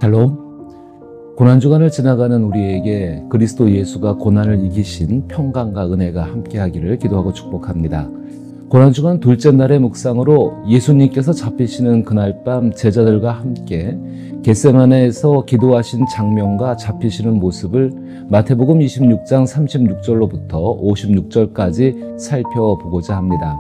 샬롬. 고난주간을 지나가는 우리에게 그리스도 예수가 고난을 이기신 평강과 은혜가 함께하기를 기도하고 축복합니다. 고난주간 둘째 날의 묵상으로 예수님께서 잡히시는 그날 밤 제자들과 함께 겟세마네에서 기도하신 장면과 잡히시는 모습을 마태복음 26장 36절로부터 56절까지 살펴보고자 합니다.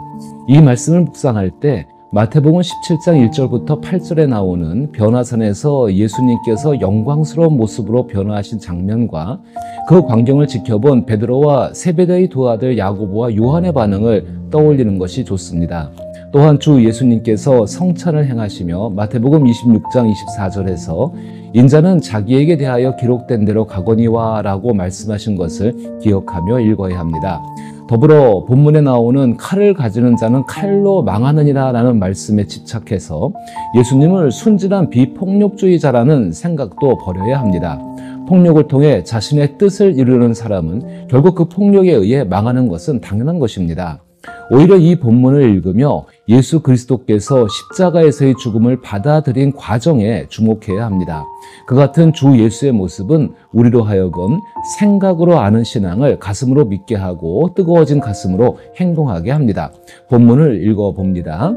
이 말씀을 묵상할 때 마태복음 17장 1절부터 8절에 나오는 변화산에서 예수님께서 영광스러운 모습으로 변화하신 장면과 그 광경을 지켜본 베드로와 세베대의 두 아들 야고보와 요한의 반응을 떠올리는 것이 좋습니다. 또한 주 예수님께서 성찬을 행하시며 마태복음 26장 24절에서 인자는 자기에게 대하여 기록된 대로 가거니와 라고 말씀하신 것을 기억하며 읽어야 합니다. 더불어 본문에 나오는 칼을 가지는 자는 칼로 망하느니라 라는 말씀에 집착해서 예수님을 순진한 비폭력주의자라는 생각도 버려야 합니다. 폭력을 통해 자신의 뜻을 이루는 사람은 결국 그 폭력에 의해 망하는 것은 당연한 것입니다. 오히려 이 본문을 읽으며 예수 그리스도께서 십자가에서의 죽음을 받아들인 과정에 주목해야 합니다. 그 같은 주 예수의 모습은 우리로 하여금 생각으로 아는 신앙을 가슴으로 믿게 하고 뜨거워진 가슴으로 행동하게 합니다. 본문을 읽어봅니다.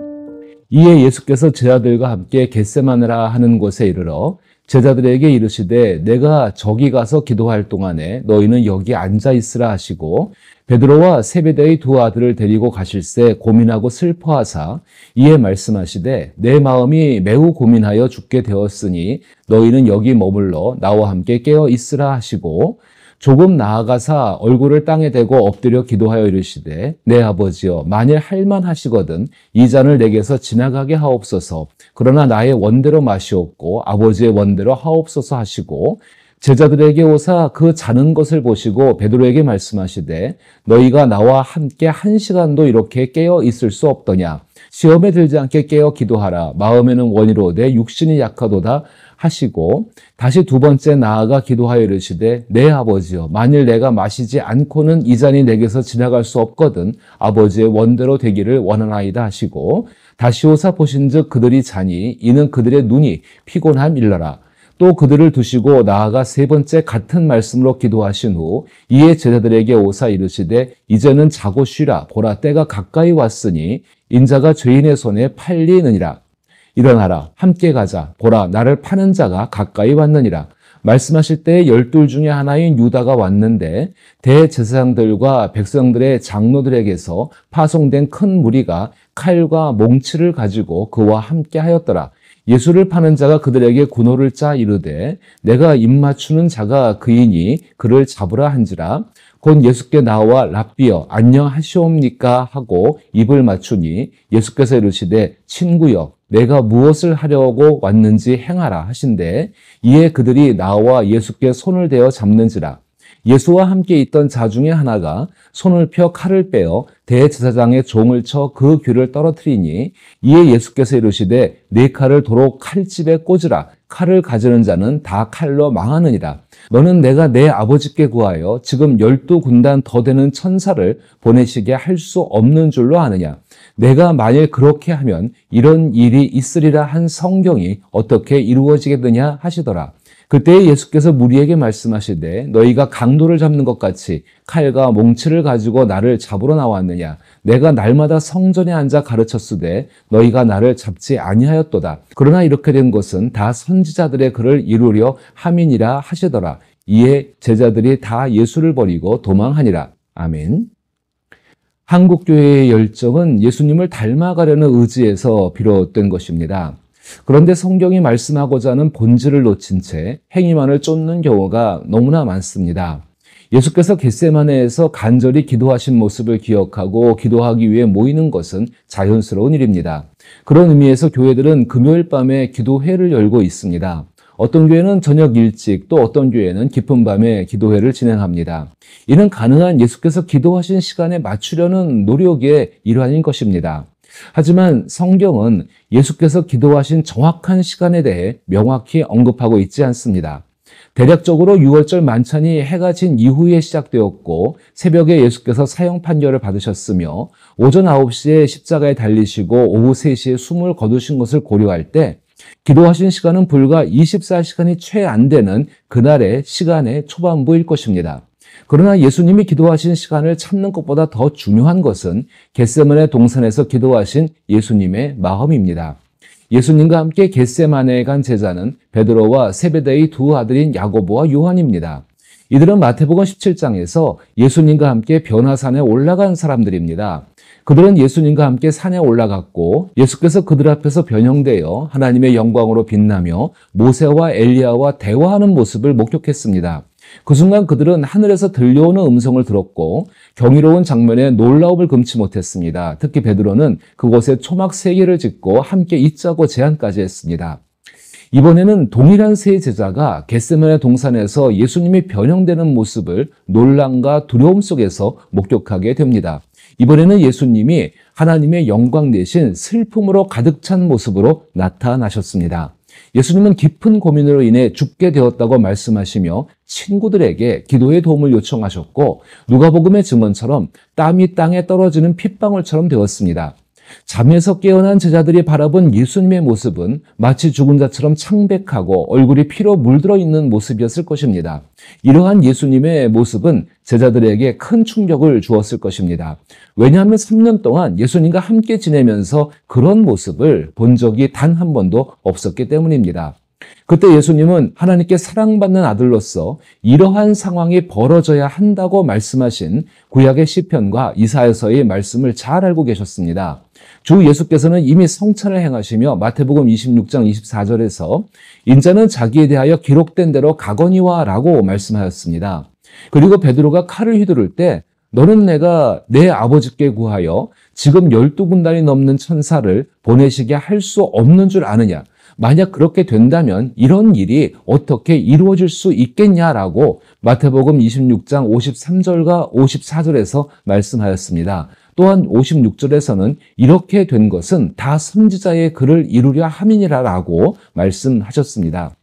이에 예수께서 제자들과 함께 겟세마네라 하는 곳에 이르러 제자들에게 이르시되 내가 저기 가서 기도할 동안에 너희는 여기 앉아 있으라 하시고 베드로와 세베대의 두 아들을 데리고 가실새 고민하고 슬퍼하사 이에 말씀하시되 내 마음이 매우 고민하여 죽게 되었으니 너희는 여기 머물러 나와 함께 깨어 있으라 하시고 조금 나아가사 얼굴을 땅에 대고 엎드려 기도하여 이르시되 내 아버지여 만일 할만하시거든 이 잔을 내게서 지나가게 하옵소서. 그러나 나의 원대로 마시옵고 아버지의 원대로 하옵소서 하시고 제자들에게 오사 그 자는 것을 보시고 베드로에게 말씀하시되 너희가 나와 함께 1시간도 이렇게 깨어 있을 수 없더냐. 시험에 들지 않게 깨어 기도하라. 마음에는 원이로되 육신이 약하도다 하시고 다시 두 번째 나아가 기도하여 이르시되 내 아버지여 만일 내가 마시지 않고는 이 잔이 내게서 지나갈 수 없거든 아버지의 원대로 되기를 원하나이다 하시고 다시 오사 보신즉 그들이 자니 이는 그들의 눈이 피곤함일러라. 또 그들을 두시고 나아가 세 번째 같은 말씀으로 기도하신 후 이에 제자들에게 오사 이르시되 이제는 자고 쉬라. 보라 때가 가까이 왔으니 인자가 죄인의 손에 팔리느니라. 일어나라 함께 가자. 보라 나를 파는 자가 가까이 왔느니라. 말씀하실 때 12 중에 하나인 유다가 왔는데 대제사장들과 백성들의 장로들에게서 파송된 큰 무리가 칼과 몽치를 가지고 그와 함께 하였더라. 예수를 파는 자가 그들에게 군호를 짜 이르되 내가 입맞추는 자가 그이니 그를 잡으라 한지라. 곧 예수께 나와 랍비여 안녕하시옵니까 하고 입을 맞추니 예수께서 이르시되 친구여 내가 무엇을 하려고 왔는지 행하라 하신대 이에 그들이 나와 예수께 손을 대어 잡는지라. 예수와 함께 있던 자 중에 하나가 손을 펴 칼을 빼어 대제사장의 종을 쳐 그 귀를 떨어뜨리니 이에 예수께서 이르시되 네 칼을 도로 칼집에 꽂으라. 칼을 가지는 자는 다 칼로 망하느니라. 너는 내가 내 아버지께 구하여 지금 12군단 더 되는 천사를 보내시게 할 수 없는 줄로 아느냐. 내가 만일 그렇게 하면 이런 일이 있으리라 한 성경이 어떻게 이루어지겠느냐 하시더라. 그때 예수께서 무리에게 말씀하시되 너희가 강도를 잡는 것 같이 칼과 몽치를 가지고 나를 잡으러 나왔느냐. 내가 날마다 성전에 앉아 가르쳤으되 너희가 나를 잡지 아니하였도다. 그러나 이렇게 된 것은 다 선지자들의 글을 이루려 함이니라 하시더라. 이에 제자들이 다 예수를 버리고 도망하니라. 아멘. 한국교회의 열정은 예수님을 닮아가려는 의지에서 비롯된 것입니다. 그런데 성경이 말씀하고자 하는 본질을 놓친 채 행위만을 쫓는 경우가 너무나 많습니다. 예수께서 겟세마네에서 간절히 기도하신 모습을 기억하고 기도하기 위해 모이는 것은 자연스러운 일입니다. 그런 의미에서 교회들은 금요일 밤에 기도회를 열고 있습니다. 어떤 교회는 저녁 일찍 또 어떤 교회는 깊은 밤에 기도회를 진행합니다. 이는 가능한 예수께서 기도하신 시간에 맞추려는 노력의 일환인 것입니다. 하지만 성경은 예수께서 기도하신 정확한 시간에 대해 명확히 언급하고 있지 않습니다. 대략적으로 6월절 만찬이 해가 진 이후에 시작되었고 새벽에 예수께서 사형 판결을 받으셨으며 오전 9시에 십자가에 달리시고 오후 3시에 숨을 거두신 것을 고려할 때 기도하신 시간은 불과 24시간이 채 안 되는 그날의 시간의 초반부일 것입니다. 그러나 예수님이 기도하신 시간을 참는 것보다 더 중요한 것은 겟세마네 동산에서 기도하신 예수님의 마음입니다. 예수님과 함께 겟세마네에 간 제자는 베드로와 세베대의 두 아들인 야고보와 요한입니다. 이들은 마태복음 17장에서 예수님과 함께 변화산에 올라간 사람들입니다. 그들은 예수님과 함께 산에 올라갔고 예수께서 그들 앞에서 변형되어 하나님의 영광으로 빛나며 모세와 엘리야와 대화하는 모습을 목격했습니다. 그 순간 그들은 하늘에서 들려오는 음성을 들었고 경이로운 장면에 놀라움을 금치 못했습니다. 특히 베드로는 그곳에 초막 3개를 짓고 함께 있자고 제안까지 했습니다. 이번에는 동일한 세 제자가 겟세마네 동산에서 예수님이 변형되는 모습을 놀람과 두려움 속에서 목격하게 됩니다. 이번에는 예수님이 하나님의 영광 대신 슬픔으로 가득 찬 모습으로 나타나셨습니다. 예수님은 깊은 고민으로 인해 죽게 되었다고 말씀하시며 친구들에게 기도의 도움을 요청하셨고 누가복음의 증언처럼 땀이 땅에 떨어지는 핏방울처럼 되었습니다. 잠에서 깨어난 제자들이 바라본 예수님의 모습은 마치 죽은 자처럼 창백하고 얼굴이 피로 물들어 있는 모습이었을 것입니다. 이러한 예수님의 모습은 제자들에게 큰 충격을 주었을 것입니다. 왜냐하면 3년 동안 예수님과 함께 지내면서 그런 모습을 본 적이 단 한 번도 없었기 때문입니다. 그때 예수님은 하나님께 사랑받는 아들로서 이러한 상황이 벌어져야 한다고 말씀하신 구약의 시편과 이사야서의 말씀을 잘 알고 계셨습니다. 주 예수께서는 이미 성찬을 행하시며 마태복음 26장 24절에서 인자는 자기에 대하여 기록된 대로 가거니와 라고 말씀하였습니다. 그리고 베드로가 칼을 휘두를 때 너는 내가 내 아버지께 구하여 지금 12군단이 넘는 천사를 보내시게 할 수 없는 줄 아느냐? 만약 그렇게 된다면 이런 일이 어떻게 이루어질 수 있겠냐라고 마태복음 26장 53절과 54절에서 말씀하였습니다. 또한 56절에서는 이렇게 된 것은 다 선지자의 글을 이루려 함이니라라고 말씀하셨습니다.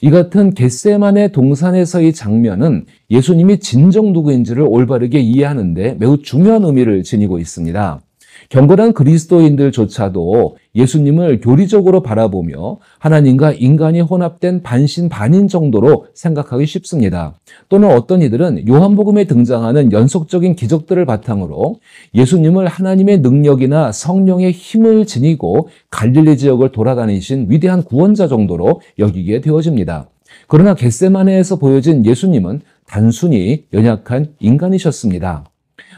이 같은 겟세마네 동산에서의 장면은 예수님이 진정 누구인지를 올바르게 이해하는 데 매우 중요한 의미를 지니고 있습니다. 경건한 그리스도인들조차도 예수님을 교리적으로 바라보며 하나님과 인간이 혼합된 반신반인 정도로 생각하기 쉽습니다. 또는 어떤 이들은 요한복음에 등장하는 연속적인 기적들을 바탕으로 예수님을 하나님의 능력이나 성령의 힘을 지니고 갈릴리 지역을 돌아다니신 위대한 구원자 정도로 여기게 되어집니다. 그러나 겟세마네에서 보여진 예수님은 단순히 연약한 인간이셨습니다.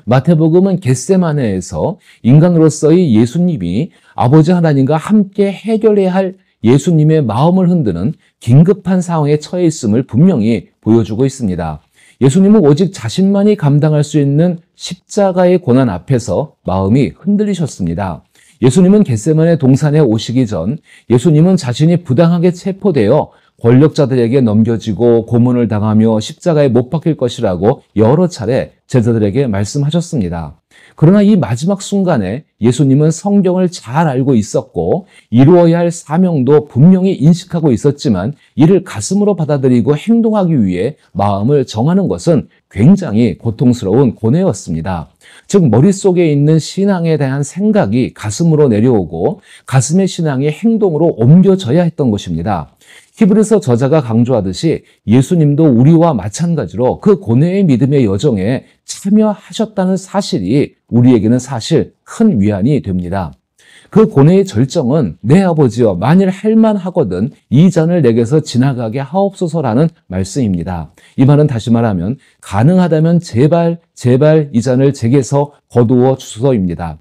마태복음은 겟세마네에서 인간으로서의 예수님이 아버지 하나님과 함께 해결해야 할 예수님의 마음을 흔드는 긴급한 상황에 처해 있음을 분명히 보여주고 있습니다. 예수님은 오직 자신만이 감당할 수 있는 십자가의 고난 앞에서 마음이 흔들리셨습니다. 예수님은 겟세마네 동산에 오시기 전 예수님은 자신이 부당하게 체포되어 권력자들에게 넘겨지고 고문을 당하며 십자가에 못 박힐 것이라고 여러 차례 제자들에게 말씀하셨습니다. 그러나 이 마지막 순간에 예수님은 성경을 잘 알고 있었고 이루어야 할 사명도 분명히 인식하고 있었지만 이를 가슴으로 받아들이고 행동하기 위해 마음을 정하는 것은 굉장히 고통스러운 고뇌였습니다. 즉 머릿속에 있는 신앙에 대한 생각이 가슴으로 내려오고 가슴의 신앙이 행동으로 옮겨져야 했던 것입니다. 히브리서 저자가 강조하듯이 예수님도 우리와 마찬가지로 그 고뇌의 믿음의 여정에 참여하셨다는 사실이 우리에게는 사실 큰 위안이 됩니다. 그 고뇌의 절정은 내 아버지여 만일 할만하거든 이 잔을 내게서 지나가게 하옵소서라는 말씀입니다. 이 말은 다시 말하면 가능하다면 제발 이 잔을 제게서 거두어 주소서입니다.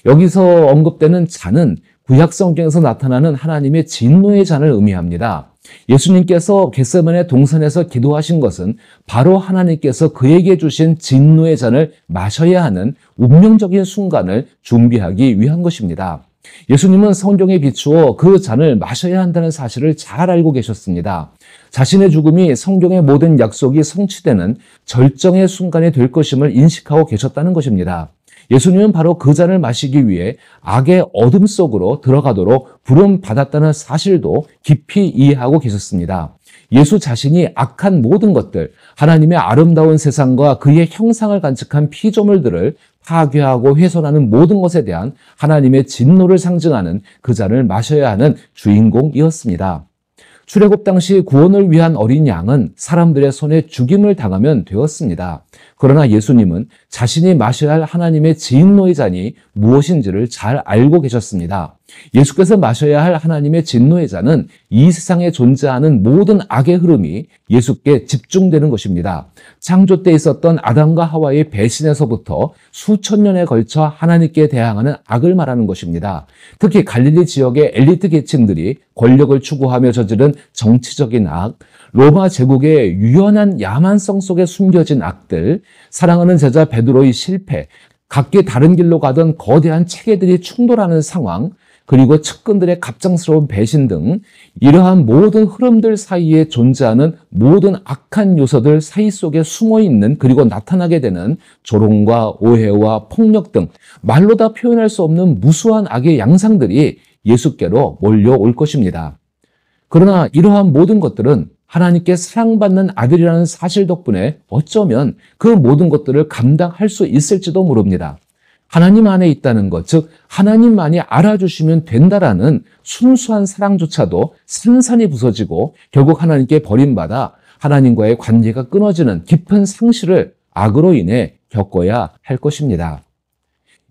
여기서 언급되는 잔은 구약 성경에서 나타나는 하나님의 진노의 잔을 의미합니다. 예수님께서 겟세마네 동산에서 기도하신 것은 바로 하나님께서 그에게 주신 진노의 잔을 마셔야 하는 운명적인 순간을 준비하기 위한 것입니다. 예수님은 성경에 비추어 그 잔을 마셔야 한다는 사실을 잘 알고 계셨습니다. 자신의 죽음이 성경의 모든 약속이 성취되는 절정의 순간이 될 것임을 인식하고 계셨다는 것입니다. 예수님은 바로 그 잔을 마시기 위해 악의 어둠 속으로 들어가도록 부름받았다는 사실도 깊이 이해하고 계셨습니다. 예수 자신이 악한 모든 것들, 하나님의 아름다운 세상과 그의 형상을 간직한 피조물들을 파괴하고 훼손하는 모든 것에 대한 하나님의 진노를 상징하는 그 잔을 마셔야 하는 주인공이었습니다. 출애굽 당시 구원을 위한 어린 양은 사람들의 손에 죽임을 당하면 되었습니다. 그러나 예수님은 자신이 마셔야 할 하나님의 진노의 잔이 무엇인지를 잘 알고 계셨습니다. 예수께서 마셔야 할 하나님의 진노의 잔은 이 세상에 존재하는 모든 악의 흐름이 예수께 집중되는 것입니다. 창조 때 있었던 아담과 하와의 배신에서부터 수천 년에 걸쳐 하나님께 대항하는 악을 말하는 것입니다. 특히 갈릴리 지역의 엘리트 계층들이 권력을 추구하며 저지른 정치적인 악, 로마 제국의 유연한 야만성 속에 숨겨진 악들, 사랑하는 제자 베드로의 실패, 각기 다른 길로 가던 거대한 체계들이 충돌하는 상황, 그리고 측근들의 갑작스러운 배신 등 이러한 모든 흐름들 사이에 존재하는 모든 악한 요소들 사이 속에 숨어있는 그리고 나타나게 되는 조롱과 오해와 폭력 등 말로 다 표현할 수 없는 무수한 악의 양상들이 예수께로 몰려올 것입니다. 그러나 이러한 모든 것들은 하나님께 사랑받는 아들이라는 사실 덕분에 어쩌면 그 모든 것들을 감당할 수 있을지도 모릅니다. 하나님 안에 있다는 것, 즉 하나님만이 알아주시면 된다라는 순수한 사랑조차도 산산이 부서지고 결국 하나님께 버림받아 하나님과의 관계가 끊어지는 깊은 상실을 악으로 인해 겪어야 할 것입니다.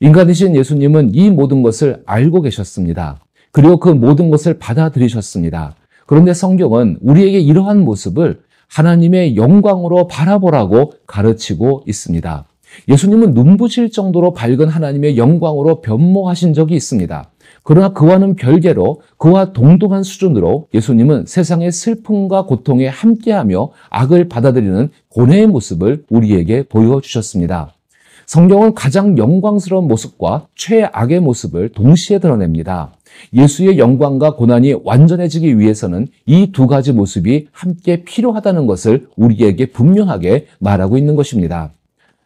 인간이신 예수님은 이 모든 것을 알고 계셨습니다. 그리고 그 모든 것을 받아들이셨습니다. 그런데 성경은 우리에게 이러한 모습을 하나님의 영광으로 바라보라고 가르치고 있습니다. 예수님은 눈부실 정도로 밝은 하나님의 영광으로 변모하신 적이 있습니다. 그러나 그와는 별개로 그와 동등한 수준으로 예수님은 세상의 슬픔과 고통에 함께하며 악을 받아들이는 고뇌의 모습을 우리에게 보여주셨습니다. 성경은 가장 영광스러운 모습과 최악의 모습을 동시에 드러냅니다. 예수의 영광과 고난이 완전해지기 위해서는 이 두 가지 모습이 함께 필요하다는 것을 우리에게 분명하게 말하고 있는 것입니다.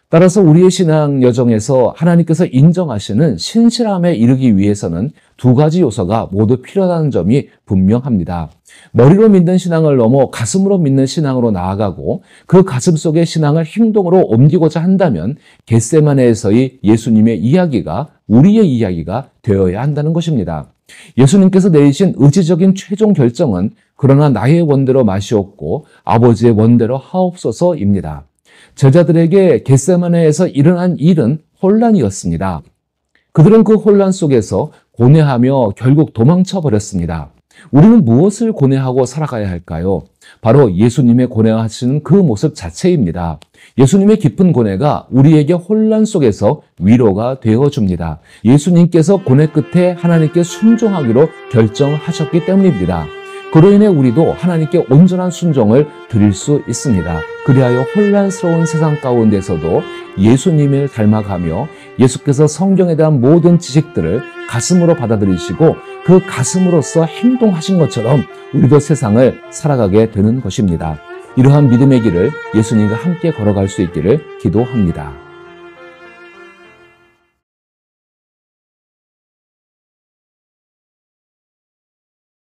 따라서 우리의 신앙 여정에서 하나님께서 인정하시는 신실함에 이르기 위해서는 두 가지 요소가 모두 필요하다는 점이 분명합니다. 머리로 믿는 신앙을 넘어 가슴으로 믿는 신앙으로 나아가고 그 가슴 속의 신앙을 행동으로 옮기고자 한다면 겟세마네에서의 예수님의 이야기가 우리의 이야기가 되어야 한다는 것입니다. 예수님께서 내리신 의지적인 최종 결정은 그러나 나의 원대로 마시옵고 아버지의 원대로 하옵소서입니다. 제자들에게 겟세마네에서 일어난 일은 혼란이었습니다. 그들은 그 혼란 속에서 고뇌하며 결국 도망쳐 버렸습니다. 우리는 무엇을 고뇌하고 살아가야 할까요? 바로 예수님의 고뇌하시는 그 모습 자체입니다. 예수님의 깊은 고뇌가 우리에게 혼란 속에서 위로가 되어줍니다. 예수님께서 고뇌 끝에 하나님께 순종하기로 결정하셨기 때문입니다. 그로 인해 우리도 하나님께 온전한 순종을 드릴 수 있습니다. 그리하여 혼란스러운 세상 가운데서도 예수님을 닮아가며 예수께서 성경에 대한 모든 지식들을 가슴으로 받아들이시고 그 가슴으로서 행동하신 것처럼 우리도 세상을 살아가게 되는 것입니다. 이러한 믿음의 길을 예수님과 함께 걸어갈 수 있기를 기도합니다.